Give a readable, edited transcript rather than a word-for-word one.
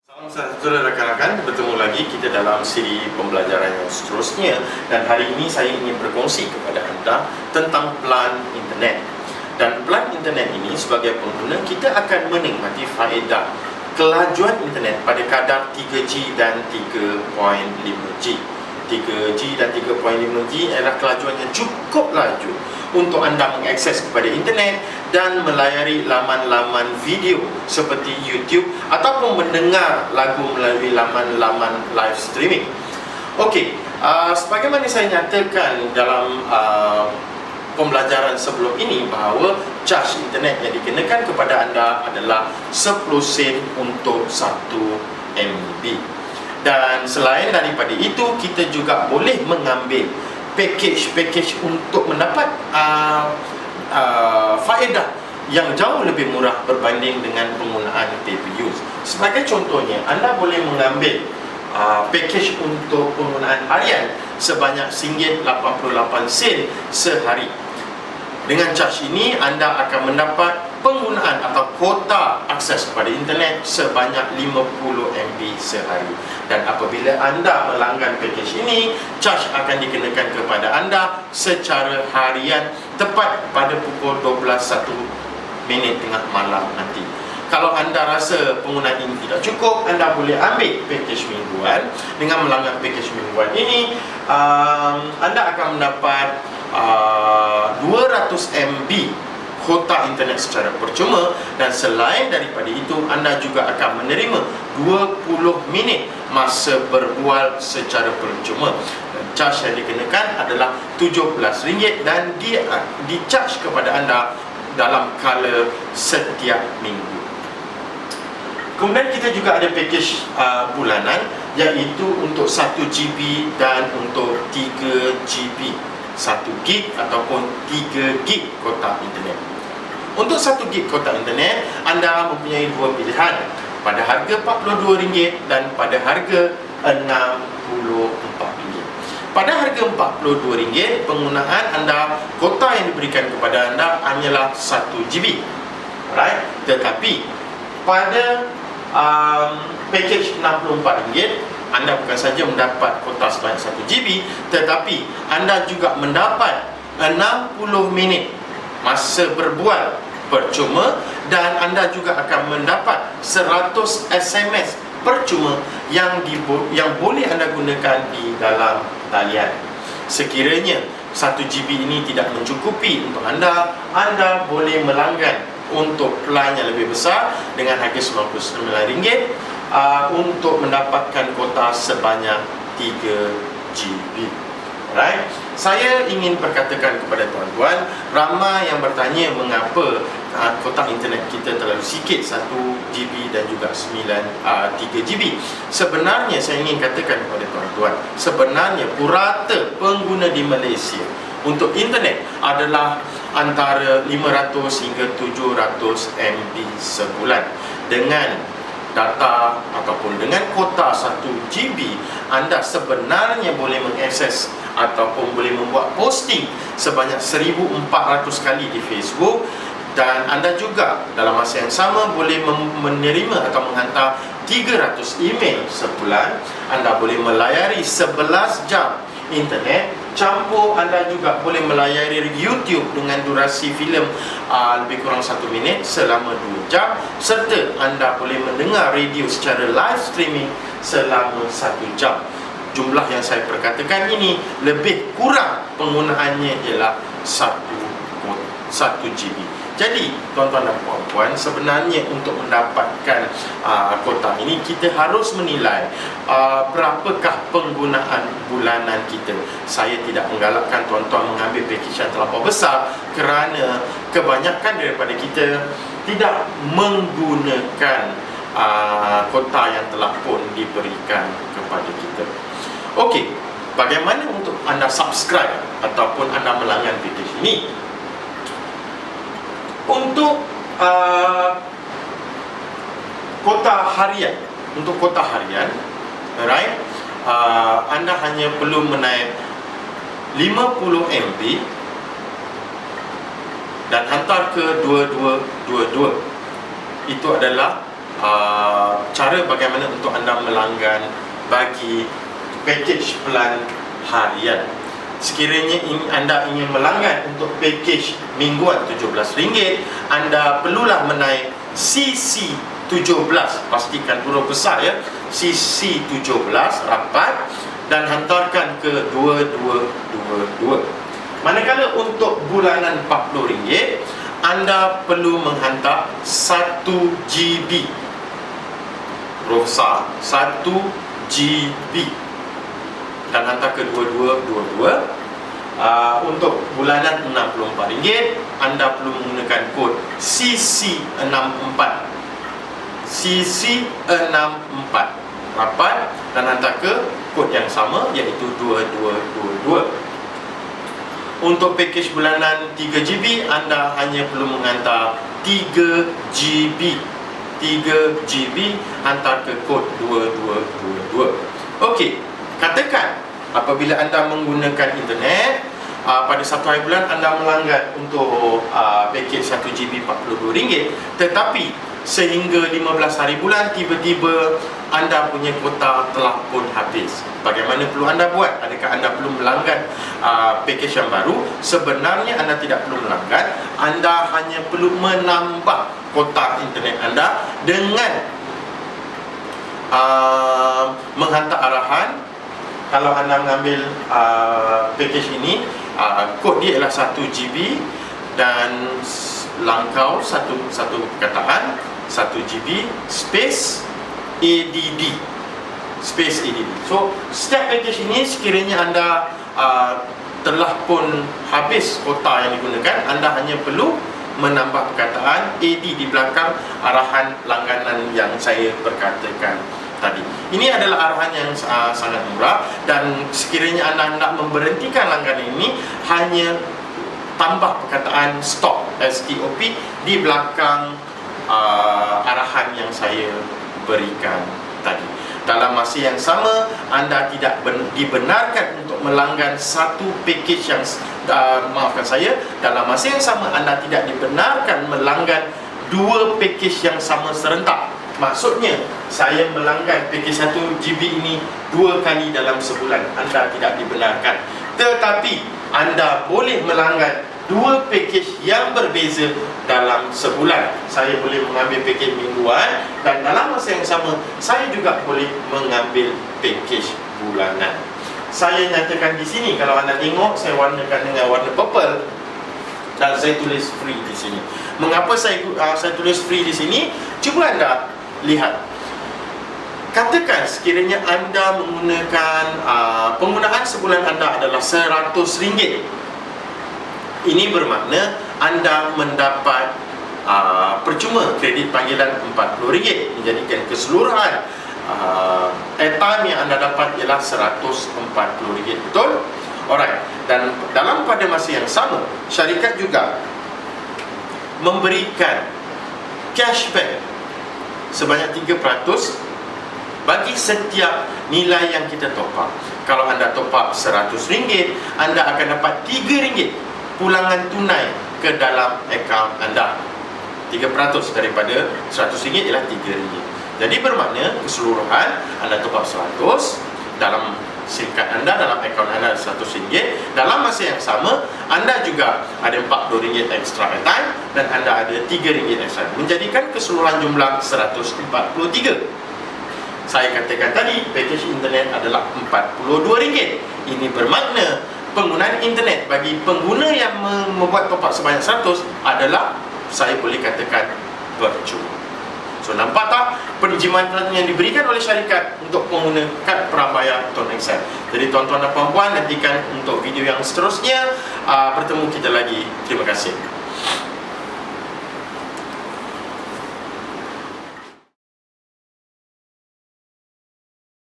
Salam sejahtera rakan-rakan, bertemu lagi kita dalam siri pembelajaran yang seterusnya. Dan hari ini saya ingin berkongsi kepada anda tentang pelan internet. Dan pelan internet ini sebagai pengguna kita akan menikmati faedah kelajuan internet pada kadar 3G dan 3.5G. 3G dan 3.5G adalah kelajuan yang cukup laju untuk anda mengakses kepada internet dan melayari laman-laman video seperti YouTube ataupun mendengar lagu melalui laman-laman live streaming. Okey, sebagaimana saya nyatakan dalam pembelajaran sebelum ini bahawa caj internet yang dikenakan kepada anda adalah 10 sen untuk 1 MB. Dan selain daripada itu, kita juga boleh mengambil package untuk mendapat faedah yang jauh lebih murah berbanding dengan penggunaan pay per use. Sebagai contohnya, anda boleh mengambil package untuk penggunaan harian sebanyak RM1.88 sehari. Dengan caj ini, anda akan mendapat penggunaan atau kuota akses kepada internet sebanyak 50 MB sehari. Dan apabila anda melanggan package ini, caj akan dikenakan kepada anda secara harian tepat pada pukul 12.01 tengah malam nanti. Kalau anda rasa penggunaan ini tidak cukup, anda boleh ambil package mingguan. Dengan melanggan package mingguan ini, anda akan mendapat 200 MB kuota internet secara percuma. Dan selain daripada itu, anda juga akan menerima 20 minit masa berbual secara percuma. Dan caj yang dikenakan adalah RM17 dan dia dicaj kepada anda dalam kala setiap minggu. Kemudian kita juga ada package bulanan, iaitu untuk 1GB dan untuk 3GB, 1GB ataupun 3GB kuota internet. Untuk 1GB kuota internet, anda mempunyai dua pilihan, pada harga RM42 dan pada harga RM64. Pada harga RM42, penggunaan anda, kuota yang diberikan kepada anda hanyalah 1GB. Alright? Tetapi pada package RM64, anda bukan saja mendapat kuota sebanyak 1GB, tetapi anda juga mendapat 60 minit masa berbual percuma, dan anda juga akan mendapat 100 SMS percuma yang boleh anda gunakan di dalam talian. Sekiranya 1GB ini tidak mencukupi untuk anda boleh melanggan untuk plan yang lebih besar dengan harga RM99 untuk mendapatkan kuota sebanyak 3GB. Alright? Saya ingin perkatakan kepada tuan-tuan, ramai yang bertanya mengapa kuota internet kita terlalu sikit, 1GB dan juga 3GB. Sebenarnya saya ingin katakan kepada tuan-tuan, sebenarnya purata pengguna di Malaysia untuk internet adalah antara 500 hingga 700 MB sebulan. Dengan data ataupun dengan kuota 1GB, anda sebenarnya boleh mengakses ataupun boleh membuat posting sebanyak 1400 kali di Facebook, dan anda juga dalam masa yang sama boleh menerima atau menghantar 300 email sebulan. Anda boleh melayari 11 jam internet, campur anda juga boleh melayari YouTube dengan durasi filem lebih kurang 1 minit selama 2 jam, serta anda boleh mendengar radio secara live streaming selama 1 jam. Jumlah yang saya perkatakan ini lebih kurang penggunaannya ialah 1GB. Jadi tuan-tuan dan puan-puan, sebenarnya untuk mendapatkan kuota ini, kita harus menilai berapakah penggunaan bulanan kita. Saya tidak menggalakkan tuan-tuan mengambil package yang terlampau besar, kerana kebanyakan daripada kita tidak menggunakan kuota yang telah pun diberikan kepada kita. Okey, bagaimana untuk anda subscribe ataupun anda melanggan package ini? Untuk kuota harian, alright, anda hanya perlu menaik 50 MB dan hantar ke 2222. Itu adalah cara bagaimana untuk anda melanggan bagi package plan harian. Sekiranya anda ingin melanggan untuk package mingguan RM17, anda perlulah menaik CC17, pastikan huruf besar ya, CC17 rapat, dan hantarkan ke 2222. Manakala untuk bulanan RM40, anda perlu menghantar 1 GB, huruf besar 1 GB, dan hantar ke 2222. Untuk bulanan RM64, anda perlu menggunakan kod CC64 rapat, dan hantar ke kod yang sama, iaitu 2222. Untuk package bulanan 3 GB, anda hanya perlu menghantar 3 GB, hantar ke kod 2222. Okey, katakan apabila anda menggunakan internet, pada satu hari bulan anda melanggan untuk package 1 GB RM42, tetapi sehingga 15 hari bulan tiba-tiba anda punya kuota telah pun habis. Bagaimana perlu anda buat? Adakah anda perlu melanggan package yang baru? Sebenarnya anda tidak perlu melanggan. Anda hanya perlu menambah kuota internet anda dengan menghantar arahan. Kalau anda mengambil package ini, kod dia ialah 1 GB dan langkau satu perkataan 1 GB space ADD, So setiap package ini, sekiranya anda telah pun habis kuota yang digunakan, anda hanya perlu menambah perkataan AD di belakang arahan langganan yang saya perkatakan tadi. Ini adalah arahan yang sangat murah, dan sekiranya anda hendak memberhentikan langganan ini, hanya tambah perkataan stop, STOP, di belakang arahan yang saya berikan tadi. Dalam masa yang sama, anda tidak dibenarkan untuk melanggan satu package yang maafkan saya, dalam masa yang sama anda tidak dibenarkan melanggan dua package yang sama serentak. Maksudnya, saya melanggan package 1 GB ini 2 kali dalam sebulan, anda tidak dibenarkan. Tetapi anda boleh melanggan 2 package yang berbeza dalam sebulan. Saya boleh mengambil package mingguan, dan dalam masa yang sama saya juga boleh mengambil package bulanan. Saya nyatakan di sini, kalau anda tengok, saya warnakan dengan warna purple dan saya tulis free di sini. Mengapa saya tulis free di sini? Cuba anda lihat. Katakan sekiranya anda menggunakan penggunaan sebulan anda adalah RM100. Ini bermakna anda mendapat percuma kredit panggilan RM40, menjadikan keseluruhan airtime yang anda dapat ialah RM140. Betul? Alright. Dan pada masa yang sama, syarikat juga memberikan cashback sebanyak 3% bagi setiap nilai yang kita top up. Kalau anda top up RM100, anda akan dapat RM3 pulangan tunai ke dalam akaun anda. 3% daripada RM100 ialah RM3. Jadi bermakna keseluruhan anda top up 100 dalam syarikat anda, dalam akaun anda RM100. Dalam masa yang sama, anda juga ada RM40 extra airtime dan anda ada RM3 extra, menjadikan keseluruhan jumlah RM143. Saya katakan tadi, package internet adalah RM42. Ini bermakna penggunaan internet bagi pengguna yang membuat top up sebanyak 100 adalah, saya boleh katakan, percuma. So, nampak tak perizinan yang diberikan oleh syarikat untuk pengguna kad prabayar Tone XL. Jadi tuan-tuan dan puan-puan, nantikan untuk video yang seterusnya. Bertemu kita lagi. Terima kasih.